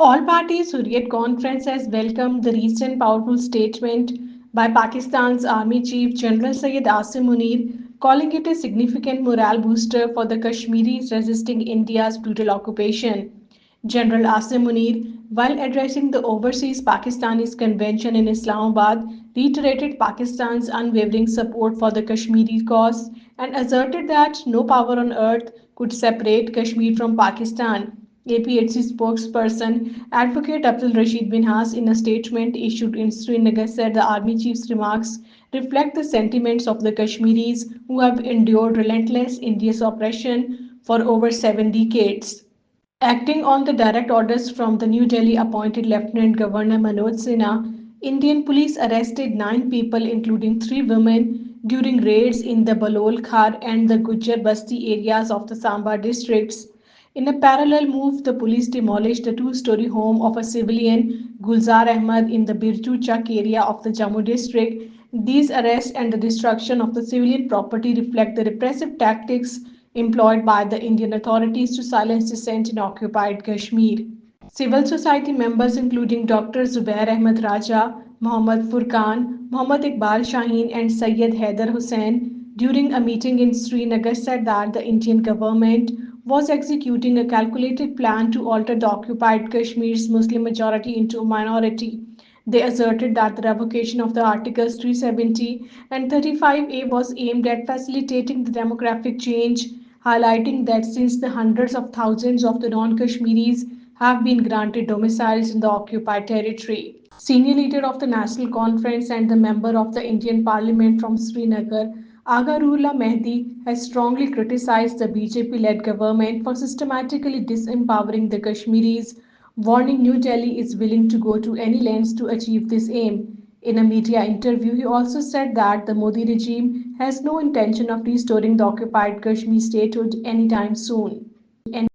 All parties Hurriyat conference has welcomed the recent powerful statement by Pakistan's Army Chief General Syed Asim Munir, calling it a significant morale booster for the Kashmiris resisting India's brutal occupation. General Asim Munir, while addressing the Overseas Pakistanis Convention in Islamabad, reiterated Pakistan's unwavering support for the Kashmiri cause and asserted that no power on earth could separate Kashmir from Pakistan. APHC spokesperson Advocate Abdul Rashid Binhas, in a statement issued in Srinagar, said the army chief's remarks reflect the sentiments of the Kashmiris who have endured relentless India's oppression for over 7 decades. Acting on the direct orders from the New Delhi appointed Lieutenant Governor Manoj Sinha, Indian police arrested 9 people, including 3 women, during raids in the Balol Khar and the Gujjar Basti areas of the Samba districts. In a parallel move, the police demolished the two-story home of a civilian, Gulzar Ahmad, in the Birju Chak area of the Jammu district. These arrests and the destruction of the civilian property reflect the repressive tactics employed by the Indian authorities to silence dissent in occupied Kashmir. Civil society members including Dr. Zubair Ahmed Raja, Mohammad Furqan, Mohammad Iqbal Shaheen and Syed Haider Hussain during a meeting in Srinagar said that the Indian government was executing a calculated plan to alter the occupied Kashmir's Muslim majority into a minority. They asserted that the revocation of the Articles 370 and 35A was aimed at facilitating the demographic change, highlighting that since the hundreds of thousands of the non-Kashmiris have been granted domiciles in the occupied territory. Senior leader of the National Conference and the member of the Indian Parliament from Srinagar, Agharullah Mehdi, has strongly criticized the BJP-led government for systematically disempowering the Kashmiris, warning New Delhi is willing to go to any lengths to achieve this aim. In a media interview, he also said that the Modi regime has no intention of restoring the occupied Kashmir statehood anytime soon.